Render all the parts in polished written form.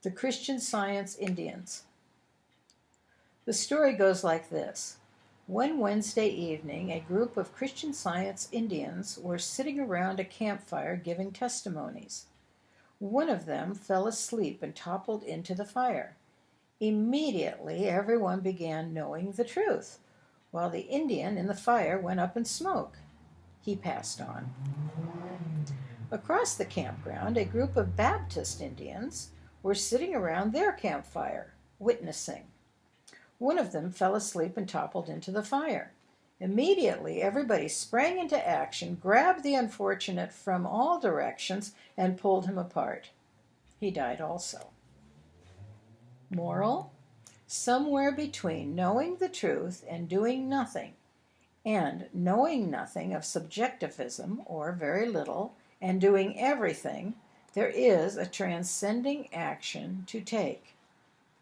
The Christian Science Indians. The story goes like this. One Wednesday evening, a group of Christian Science Indians were sitting around a campfire giving testimonies. One of them fell asleep and toppled into the fire. Immediately, everyone began knowing the truth, while the Indian in the fire went up in smoke. He passed on. Across the campground, a group of Baptist Indians were sitting around their campfire, witnessing. One of them fell asleep and toppled into the fire. Immediately, everybody sprang into action, grabbed the unfortunate from all directions, and pulled him apart. He died also. Moral: somewhere between knowing the truth and doing nothing, and knowing nothing of subjectivism, or very little, and doing everything, there is a transcending action to take.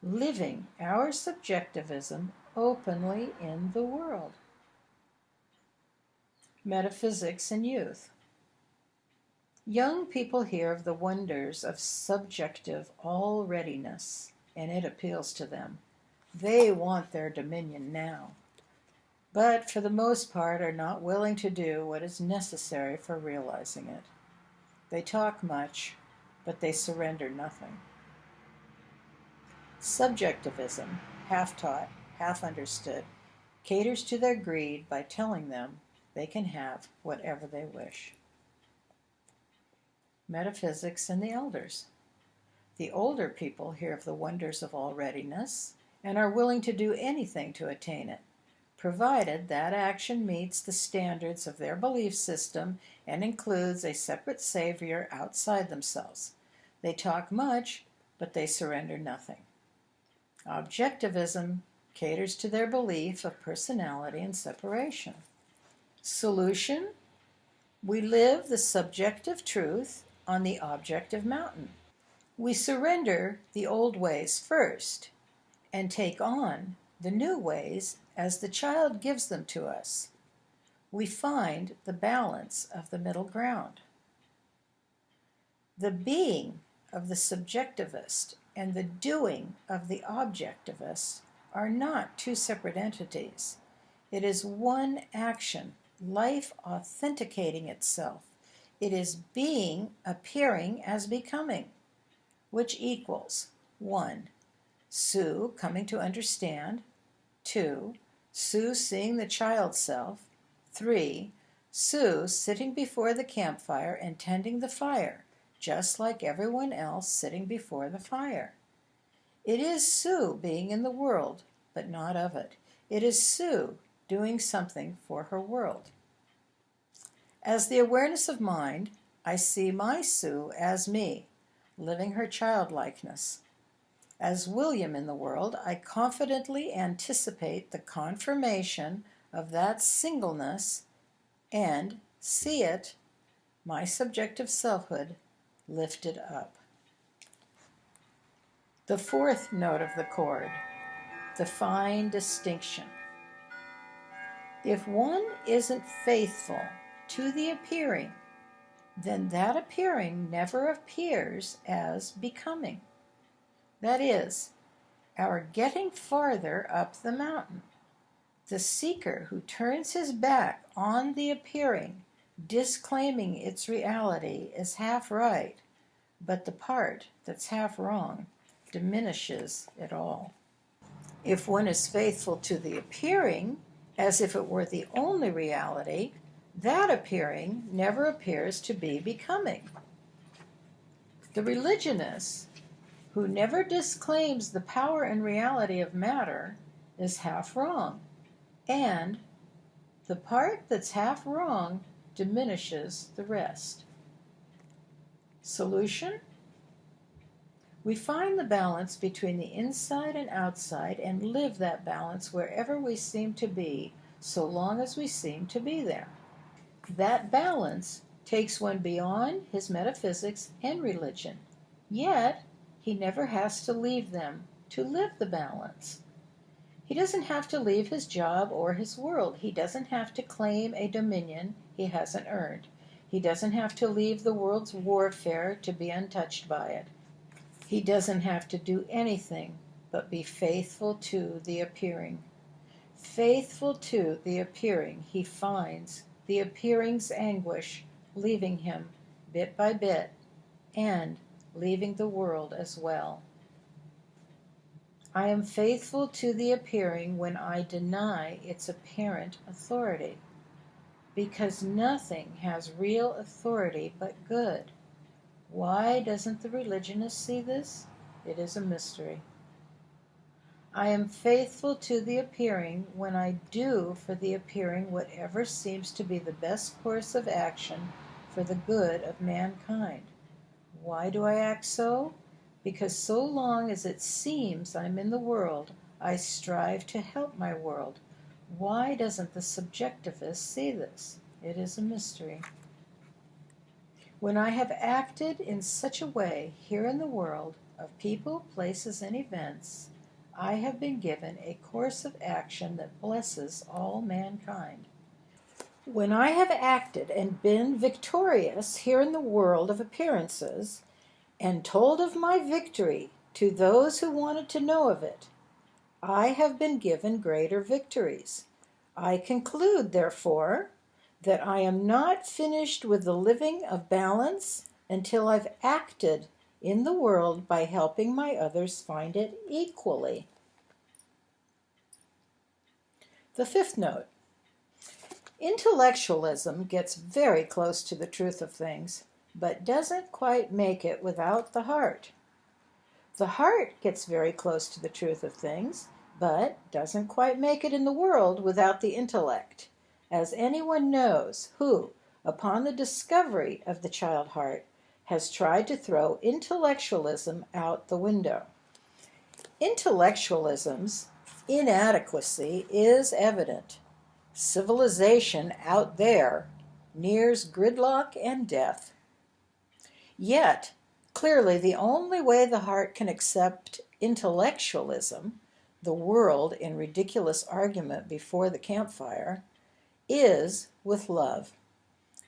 Living our subjectivism openly in the world. Metaphysics in youth. Young people hear of the wonders of subjective all-readiness, and it appeals to them. They want their dominion now, but for the most part are not willing to do what is necessary for realizing it. They talk much, but they surrender nothing. Subjectivism, half taught, half understood, caters to their greed by telling them they can have whatever they wish. Metaphysics and the elders. The older people hear of the wonders of all readiness and are willing to do anything to attain it, provided that action meets the standards of their belief system and includes a separate savior outside themselves. They talk much, but they surrender nothing. Objectivism caters to their belief of personality and separation. Solution: we live the subjective truth on the objective mountain. We surrender the old ways first and take on the new ways as the child gives them to us. We find the balance of the middle ground. The being of the subjectivist and the doing of the objectivist are not two separate entities. It is one action, life authenticating itself. It is being appearing as becoming, which equals 1. Sue coming to understand. 2. Sue seeing the child self. 3. Sue sitting before the campfire and tending the fire, just like everyone else sitting before the fire. It is Sue being in the world, but not of it. It is Sue doing something for her world. As the awareness of mind, I see my Sue as me, living her childlikeness. As William in the world, I confidently anticipate the confirmation of that singleness and see it, my subjective selfhood, lifted up. The fourth note of the chord, the fine distinction. If one isn't faithful to the appearing, then that appearing never appears as becoming. That is, our getting farther up the mountain. The seeker who turns his back on the appearing, disclaiming its reality, is half right, but the part that's half wrong diminishes it all. If one is faithful to the appearing, as if it were the only reality, that appearing never appears to be becoming. The religionist, who never disclaims the power and reality of matter, is half wrong, and the part that's half wrong diminishes the rest. Solution: we find the balance between the inside and outside and live that balance wherever we seem to be, so long as we seem to be there. That balance takes one beyond his metaphysics and religion, yet he never has to leave them to live the balance. He doesn't have to leave his job or his world. He doesn't have to claim a dominion he hasn't earned. He doesn't have to leave the world's warfare to be untouched by it. He doesn't have to do anything but be faithful to the appearing. Faithful to the appearing, he finds the appearing's anguish leaving him bit by bit and leaving the world as well. I am faithful to the appearing when I deny its apparent authority, because nothing has real authority but good. Why doesn't the religionist see this? It is a mystery. I am faithful to the appearing when I do for the appearing whatever seems to be the best course of action for the good of mankind. Why do I act so? Because so long as it seems I'm in the world, I strive to help my world. Why doesn't the subjectivist see this? It is a mystery. When I have acted in such a way here in the world of people, places, and events, I have been given a course of action that blesses all mankind. When I have acted and been victorious here in the world of appearances, and told of my victory to those who wanted to know of it, I have been given greater victories. I conclude, therefore, that I am not finished with the living of balance until I've acted in the world by helping my others find it equally. The fifth note. Intellectualism gets very close to the truth of things, but doesn't quite make it without the heart. The heart gets very close to the truth of things, but doesn't quite make it in the world without the intellect, as anyone knows who, upon the discovery of the child heart, has tried to throw intellectualism out the window. Intellectualism's inadequacy is evident. Civilization out there nears gridlock and death. Yet, clearly the only way the heart can accept intellectualism, the world in ridiculous argument before the campfire, is with love.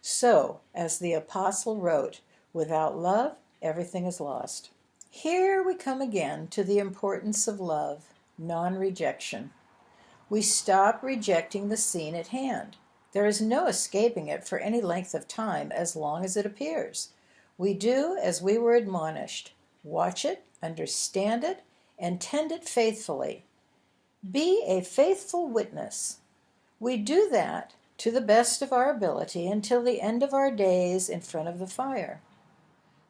So, as the apostle wrote, without love, everything is lost. Here we come again to the importance of love, non-rejection. We stop rejecting the scene at hand. There is no escaping it for any length of time as long as it appears. We do as we were admonished. Watch it, understand it, and tend it faithfully. Be a faithful witness. We do that to the best of our ability until the end of our days in front of the fire.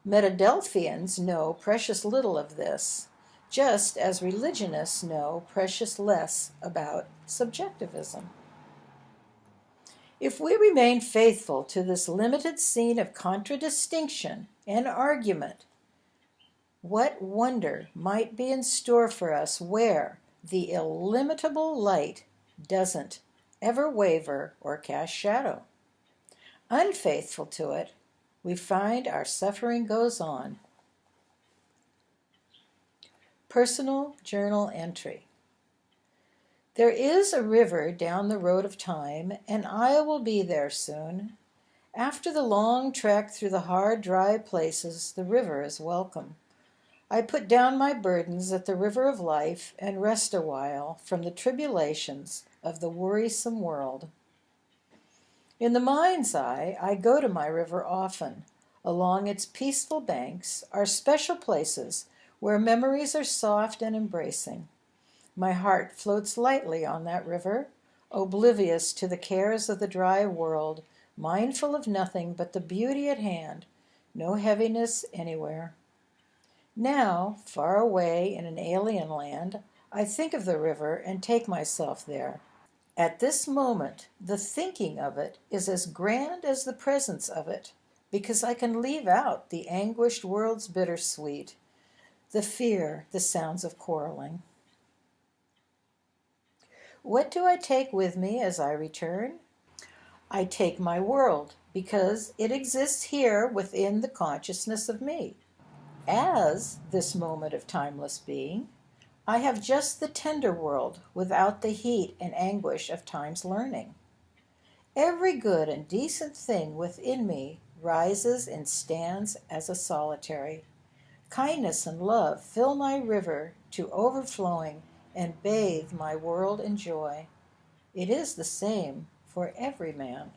Metadelphians know precious little of this, just as religionists know precious less about subjectivism. If we remain faithful to this limited scene of contradistinction and argument, what wonder might be in store for us where the illimitable light doesn't ever waver or cast shadow? Unfaithful to it, we find our suffering goes on. Personal journal entry. There is a river down the road of time, and I will be there soon. After the long trek through the hard, dry places, the river is welcome. I put down my burdens at the river of life and rest a while from the tribulations of the worrisome world. In the mind's eye, I go to my river often. Along its peaceful banks are special places where memories are soft and embracing. My heart floats lightly on that river, oblivious to the cares of the dry world, mindful of nothing but the beauty at hand, no heaviness anywhere. Now, far away in an alien land, I think of the river and take myself there. At this moment, the thinking of it is as grand as the presence of it, because I can leave out the anguished world's bittersweet, the fear, the sounds of quarreling. What do I take with me as I return? I take my world, because it exists here within the consciousness of me. As this moment of timeless being, I have just the tender world without the heat and anguish of time's learning. Every good and decent thing within me rises and stands as a solitary. Kindness and love fill my river to overflowing and bathe my world in joy. It is the same for every man.